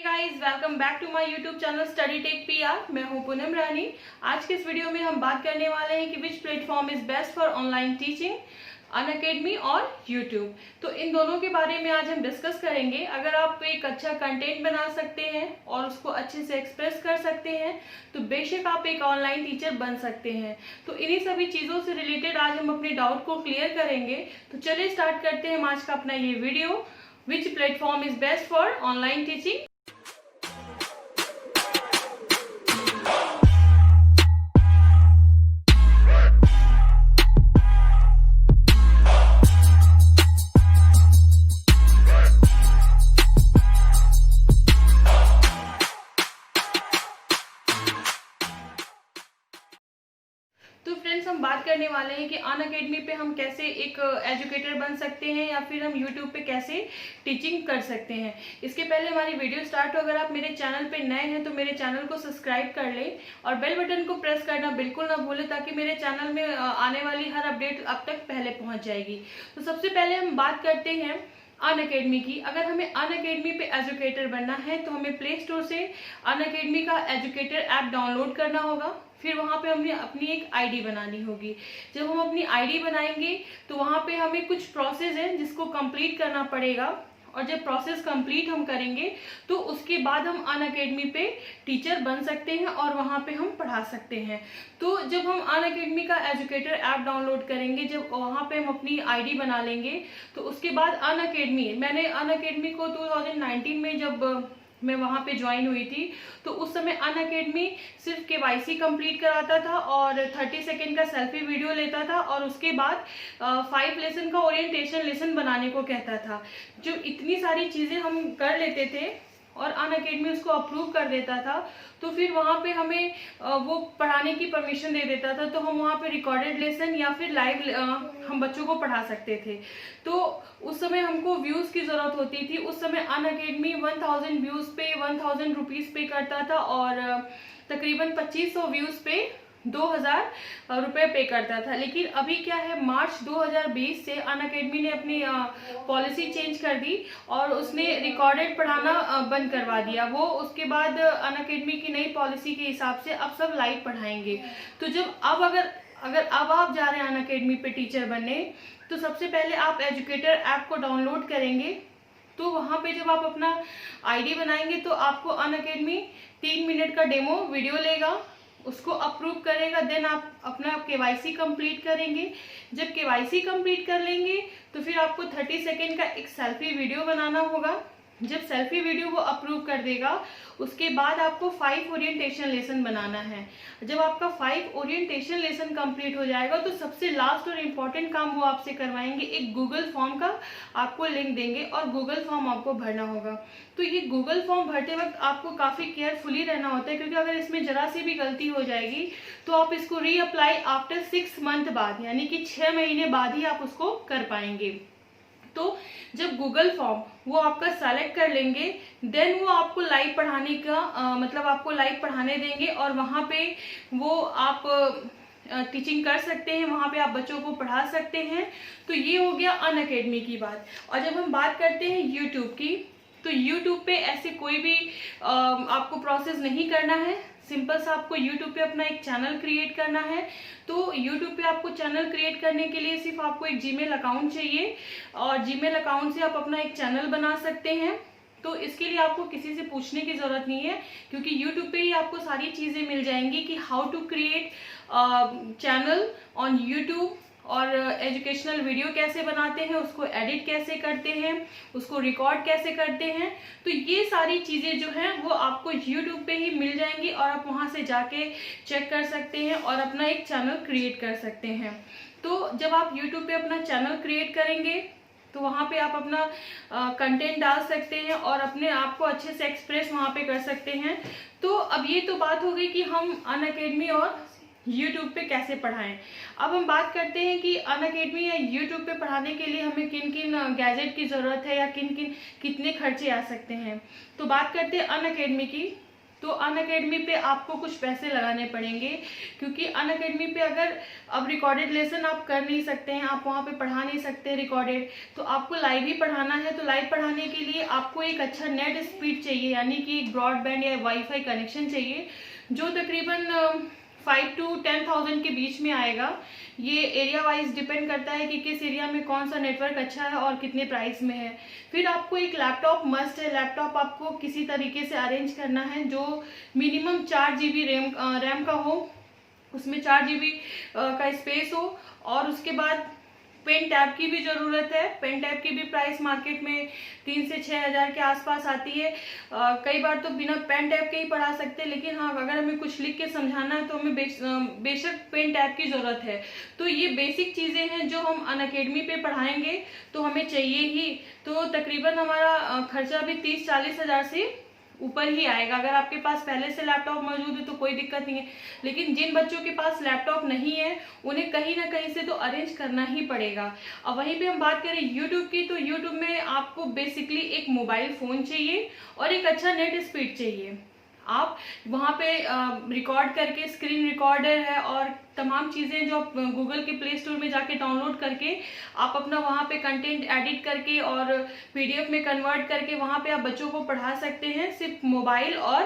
Guys, welcome back to my YouTube channel study tech PR. मैं हूं पूनम रानी। आज के इस वीडियो में हम बात करने वाले हैं कि which platform is best for online teaching, Unacademy और यूट्यूब। तो इन दोनों के बारे में आज हम डिस्कस करेंगे। अगर आप एक अच्छा कंटेंट बना सकते हैं और उसको अच्छे से एक्सप्रेस कर सकते हैं तो बेशक आप एक ऑनलाइन टीचर बन सकते हैं। तो इन्हीं सभी चीज़ों से रिलेटेड आज हम अपने डाउट को क्लियर करेंगे। तो चलिए स्टार्ट करते हैं हम आज का अपना ये video, which platform is best for online teaching. तो फ्रेंड्स, हम बात करने वाले हैं कि अनअकैडमी पे हम कैसे एक एजुकेटर बन सकते हैं या फिर हम यूट्यूब पे कैसे टीचिंग कर सकते हैं। इसके पहले हमारी वीडियो स्टार्ट हो, अगर आप मेरे चैनल पे नए हैं तो मेरे चैनल को सब्सक्राइब कर लें और बेल बटन को प्रेस करना बिल्कुल ना भूलें ताकि मेरे चैनल में आने वाली हर अपडेट आप तक पहले पहुँच जाएगी। तो सबसे पहले हम बात करते हैं अनअकैडमी की। अगर हमें अनअकैडमी पे एजुकेटर बनना है तो हमें प्ले स्टोर से अनअकैडमी का एजुकेटर ऐप डाउनलोड करना होगा। फिर वहाँ पे हमें अपनी एक आईडी बनानी होगी। जब हम अपनी आईडी बनाएंगे तो वहाँ पे हमें कुछ प्रोसेस है जिसको कंप्लीट करना पड़ेगा और जब प्रोसेस कंप्लीट हम करेंगे तो उसके बाद हम अनअकैडमी पे टीचर बन सकते हैं और वहाँ पे हम पढ़ा सकते हैं। तो जब हम अनअकैडमी का एजुकेटर ऐप डाउनलोड करेंगे, जब वहाँ पे हम अपनी आईडी बना लेंगे तो उसके बाद अनअकैडमी, मैंने अनअकैडमी को 2019 में जब मैं वहाँ पे ज्वाइन हुई थी तो उस समय अनअकैडमी सिर्फ केवाईसी कंप्लीट कराता था और 30 सेकेंड का सेल्फी वीडियो लेता था और उसके बाद 5 लेसन का ओरिएंटेशन लेसन बनाने को कहता था। जो इतनी सारी चीज़ें हम कर लेते थे और अनअकैडमी उसको अप्रूव कर देता था तो फिर वहाँ पे हमें वो पढ़ाने की परमिशन दे देता था। तो हम वहाँ पे रिकॉर्डेड लेसन या फिर लाइव हम बच्चों को पढ़ा सकते थे। तो उस समय हमको व्यूज़ की ज़रूरत होती थी। उस समय अनअकैडमी 1000 व्यूज़ पे 1000 रुपीज़ पे करता था और तकरीबन 2500 व्यूज़ पे 2000 रुपये पे करता था। लेकिन अभी क्या है, मार्च 2020 से अनअकैडमी ने अपनी पॉलिसी चेंज कर दी और उसने रिकॉर्डेड पढ़ाना बंद करवा दिया। वो उसके बाद अनअकैडमी की नई पॉलिसी के हिसाब से अब सब लाइव पढ़ाएंगे। तो जब अगर अब आप जा रहे हैं अनअकैडमी पे टीचर बनने तो सबसे पहले आप एजुकेटर ऐप को डाउनलोड करेंगे। तो वहाँ पे जब आप अपना आईडी बनाएंगे तो आपको अनअकैडमी 3 मिनट का डेमो वीडियो लेगा, उसको अप्रूव करेगा, देन आप अपना केवाईसी कंप्लीट करेंगे। जब केवाईसी कंप्लीट कर लेंगे तो फिर आपको 30 सेकेंड का एक सेल्फी वीडियो बनाना होगा। जब सेल्फी वीडियो वो अप्रूव कर देगा उसके बाद आपको 5 ओरिएंटेशन लेसन बनाना है। जब आपका 5 ओरिएंटेशन लेसन कंप्लीट हो जाएगा तो सबसे लास्ट और इम्पॉर्टेंट काम वो आपसे करवाएंगे, एक गूगल फॉर्म का आपको लिंक देंगे और गूगल फॉर्म आपको भरना होगा। तो ये गूगल फॉर्म भरते वक्त आपको काफ़ी केयरफुली रहना होता है क्योंकि अगर इसमें ज़रा सी भी गलती हो जाएगी तो आप इसको रीअप्लाई आफ्टर 6 मंथ बाद, यानी कि 6 महीने बाद ही आप उसको कर पाएंगे। तो जब गूगल फॉर्म वो आपका सेलेक्ट कर लेंगे देन वो आपको लाइव पढ़ाने का मतलब आपको लाइव पढ़ाने देंगे और वहाँ पे वो आप टीचिंग कर सकते हैं, वहाँ पे आप बच्चों को पढ़ा सकते हैं। तो ये हो गया अनअकैडमी की बात। और जब हम बात करते हैं यूट्यूब की तो यूट्यूब पे ऐसे कोई भी आपको प्रोसेस नहीं करना है। सिंपल सा आपको यूट्यूब पे अपना एक चैनल क्रिएट करना है। तो यूट्यूब पे आपको चैनल क्रिएट करने के लिए सिर्फ आपको एक जीमेल अकाउंट चाहिए और जीमेल अकाउंट से आप अपना एक चैनल बना सकते हैं। तो इसके लिए आपको किसी से पूछने की ज़रूरत नहीं है क्योंकि यूट्यूब पे ही आपको सारी चीज़ें मिल जाएंगी कि how to create channel on YouTube और एजुकेशनल वीडियो कैसे बनाते हैं, उसको एडिट कैसे करते हैं, उसको रिकॉर्ड कैसे करते हैं। तो ये सारी चीज़ें जो हैं वो आपको यूट्यूब पे ही मिल जाएंगी और आप वहाँ से जाके चेक कर सकते हैं और अपना एक चैनल क्रिएट कर सकते हैं। तो जब आप यूट्यूब पे अपना चैनल क्रिएट करेंगे तो वहाँ पे आप अपना कंटेंट डाल सकते हैं और अपने आप को अच्छे से एक्सप्रेस वहाँ पे कर सकते हैं। तो अब ये तो बात हो गई कि हम अनअकैडमी और यूट्यूब पे कैसे पढ़ाएं। अब हम बात करते हैं कि अनअकैडमी या यूट्यूब पे पढ़ाने के लिए हमें किन किन गैजेट की ज़रूरत है या कितने खर्चे आ सकते हैं। तो बात करते हैं अनअकैडमी की। तो अनअकैडमी पे आपको कुछ पैसे लगाने पड़ेंगे, क्योंकि अनअकैडमी पे अगर अब रिकॉर्डेड लेसन आप कर नहीं सकते हैं, आप वहाँ पे पढ़ा नहीं सकते रिकॉर्डेड, तो आपको लाइव ही पढ़ाना है। तो लाइव पढ़ाने के लिए आपको एक अच्छा नेट स्पीड चाहिए, यानी कि एक ब्रॉडबैंड या वाईफाई कनेक्शन चाहिए, जो तकरीबन 5 to 10,000 के बीच में आएगा। ये एरिया वाइज डिपेंड करता है कि किस एरिया में कौन सा नेटवर्क अच्छा है और कितने प्राइस में है। फिर आपको एक लैपटॉप मस्ट है, लैपटॉप आपको किसी तरीके से अरेंज करना है जो मिनिमम 4 GB रैम का हो, उसमें 4 GB का स्पेस हो, और उसके बाद पेन टैब की भी ज़रूरत है। पेन टैब की भी प्राइस मार्केट में 3 से 6 हज़ार के आसपास आती है। कई बार तो बिना पेन टैब के ही पढ़ा सकते हैं, लेकिन हाँ अगर हमें कुछ लिख के समझाना है तो हमें बेशक पेन टैब की ज़रूरत है। तो ये बेसिक चीज़ें हैं जो हम अनअकैडमी पे पढ़ाएंगे तो हमें चाहिए ही। तो तकरीबन हमारा खर्चा भी 30-40 हज़ार से ऊपर ही आएगा। अगर आपके पास पहले से लैपटॉप मौजूद है तो कोई दिक्कत नहीं है, लेकिन जिन बच्चों के पास लैपटॉप नहीं है उन्हें कहीं ना कहीं से तो अरेंज करना ही पड़ेगा। और वहीं पे हम बात करें यूट्यूब की, तो यूट्यूब में आपको बेसिकली एक मोबाइल फ़ोन चाहिए और एक अच्छा नेट स्पीड चाहिए। आप वहाँ पे रिकॉर्ड करके, स्क्रीन रिकॉर्डर है और तमाम चीज़ें जो आप गूगल के प्ले स्टोर में जाके डाउनलोड करके आप अपना वहाँ पे कंटेंट एडिट करके और PDF में कन्वर्ट करके वहाँ पे आप बच्चों को पढ़ा सकते हैं। सिर्फ मोबाइल और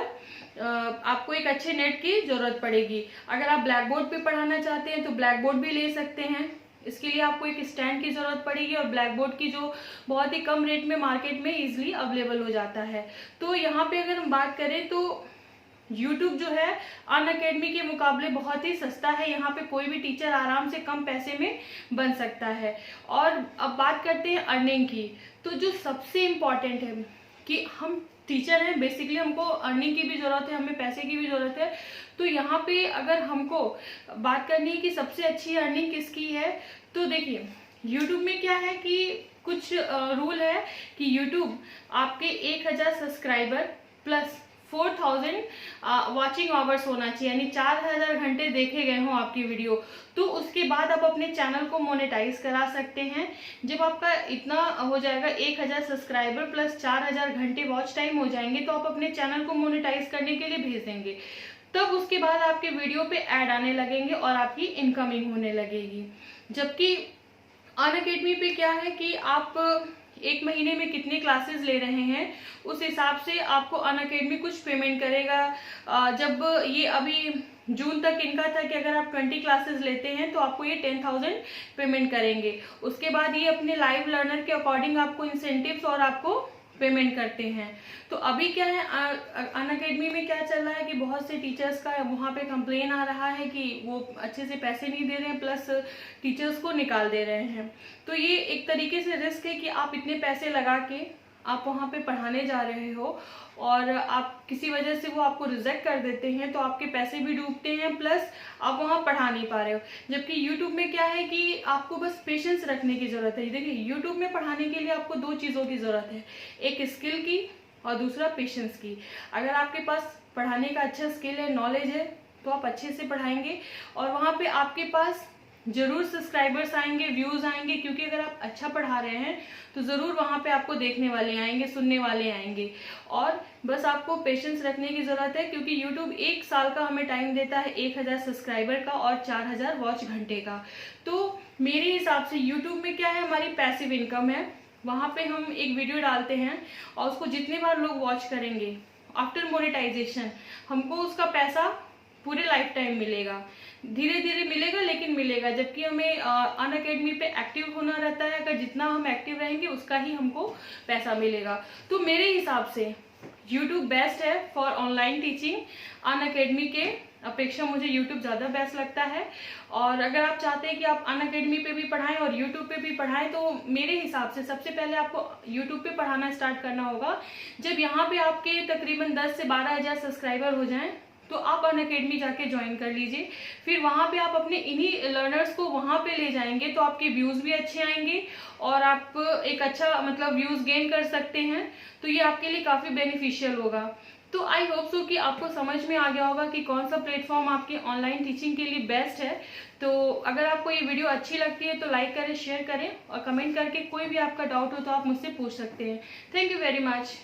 आपको एक अच्छे नेट की ज़रूरत पड़ेगी। अगर आप ब्लैक बोर्ड पे पढ़ाना चाहते हैं तो ब्लैक बोर्ड भी ले सकते हैं। इसके लिए आपको एक स्टैंड की ज़रूरत पड़ेगी और ब्लैक बोर्ड की जो बहुत ही कम रेट में मार्केट में ईजिली अवेलेबल हो जाता है। तो यहाँ पे अगर हम बात करें तो YouTube जो है अनअकैडमी के मुकाबले बहुत ही सस्ता है। यहाँ पे कोई भी टीचर आराम से कम पैसे में बन सकता है। और अब बात करते हैं अर्निंग की। तो जो सबसे इम्पॉर्टेंट है कि हम टीचर हैं, बेसिकली हमको अर्निंग की भी ज़रूरत है, हमें पैसे की भी ज़रूरत है। तो यहाँ पे अगर हमको बात करनी है कि सबसे अच्छी अर्निंग किसकी है, तो देखिए YouTube में क्या है कि कुछ रूल है कि YouTube आपके 1000 सब्सक्राइबर प्लस 4000 वॉचिंग आवर्स होना चाहिए, यानी 4000 घंटे देखे गए हों आपकी वीडियो, तो उसके बाद आप अपने चैनल को मोनेटाइज करा सकते हैं। जब आपका इतना हो जाएगा, 1000 सब्सक्राइबर प्लस 4000 घंटे वॉच टाइम हो जाएंगे, तो आप अपने चैनल को मोनेटाइज करने के लिए भेज देंगे। तब उसके बाद आपके वीडियो पे ऐड आने लगेंगे और आपकी इनकमिंग होने लगेगी। जबकि अनअकैडमी पे क्या है कि आप एक महीने में कितने क्लासेस ले रहे हैं उस हिसाब से आपको अनअकैडमी कुछ पेमेंट करेगा। जब ये अभी जून तक इनका था कि अगर आप 20 क्लासेस लेते हैं तो आपको ये 10,000 पेमेंट करेंगे। उसके बाद ये अपने लाइव लर्नर के अकॉर्डिंग आपको इंसेंटिव्स और आपको पेमेंट करते हैं। तो अभी क्या है, अनअकैडमी में क्या चल रहा है कि बहुत से टीचर्स का वहाँ पे कंप्लेन आ रहा है कि वो अच्छे से पैसे नहीं दे रहे हैं, प्लस टीचर्स को निकाल दे रहे हैं। तो ये एक तरीके से रिस्क है कि आप इतने पैसे लगा के आप वहाँ पे पढ़ाने जा रहे हो और आप किसी वजह से वो आपको रिजेक्ट कर देते हैं, तो आपके पैसे भी डूबते हैं, प्लस आप वहाँ पढ़ा नहीं पा रहे हो। जबकि यूट्यूब में क्या है कि आपको बस पेशेंस रखने की ज़रूरत है। देखिए यूट्यूब में पढ़ाने के लिए आपको 2 चीज़ों की ज़रूरत है, एक स्किल की और दूसरा पेशेंस की। अगर आपके पास पढ़ाने का अच्छा स्किल है, नॉलेज है, तो आप अच्छे से पढ़ाएंगे और वहाँ पर आपके पास जरूर सब्सक्राइबर्स आएंगे, व्यूज आएंगे, क्योंकि अगर आप अच्छा पढ़ा रहे हैं तो जरूर वहाँ पे आपको देखने वाले आएंगे, सुनने वाले आएंगे। और बस आपको पेशेंस रखने की जरूरत है, क्योंकि YouTube 1 साल का हमें टाइम देता है 1000 सब्सक्राइबर का और 4000 वॉच घंटे का। तो मेरे हिसाब से YouTube में क्या है, हमारी पैसिव इनकम है। वहाँ पे हम एक वीडियो डालते हैं और उसको जितने बार लोग वॉच करेंगे आफ्टर मोनेटाइजेशन, हमको उसका पैसा पूरे लाइफ टाइम मिलेगा। धीरे धीरे मिलेगा, लेकिन मिलेगा। जबकि हमें अनअकैडमी पे एक्टिव होना रहता है, अगर जितना हम एक्टिव रहेंगे उसका ही हमको पैसा मिलेगा। तो मेरे हिसाब से YouTube बेस्ट है फॉर ऑनलाइन टीचिंग। अनअकैडमी के अपेक्षा मुझे YouTube ज़्यादा बेस्ट लगता है। और अगर आप चाहते हैं कि आप अनअकैडमी पे भी पढ़ाएं और YouTube पे भी पढ़ाएं, तो मेरे हिसाब से सबसे पहले आपको YouTube पे पढ़ाना स्टार्ट करना होगा। जब यहाँ पे आपके तकरीबन 10 से 12 हज़ार सब्सक्राइबर हो जाएं, तो आप अनअकैडमी जाके ज्वाइन कर लीजिए। फिर वहाँ पे आप अपने इन्हीं लर्नर्स को वहाँ पे ले जाएंगे, तो आपके व्यूज़ भी अच्छे आएंगे और आप एक अच्छा मतलब व्यूज़ गेन कर सकते हैं। तो ये आपके लिए काफ़ी बेनिफिशियल होगा। तो आई होप सो कि आपको समझ में आ गया होगा कि कौन सा प्लेटफॉर्म आपके ऑनलाइन टीचिंग के लिए बेस्ट है। तो अगर आपको ये वीडियो अच्छी लगती है तो लाइक करें, शेयर करें और कमेंट करके कोई भी आपका डाउट हो तो आप मुझसे पूछ सकते हैं। Thank you very much.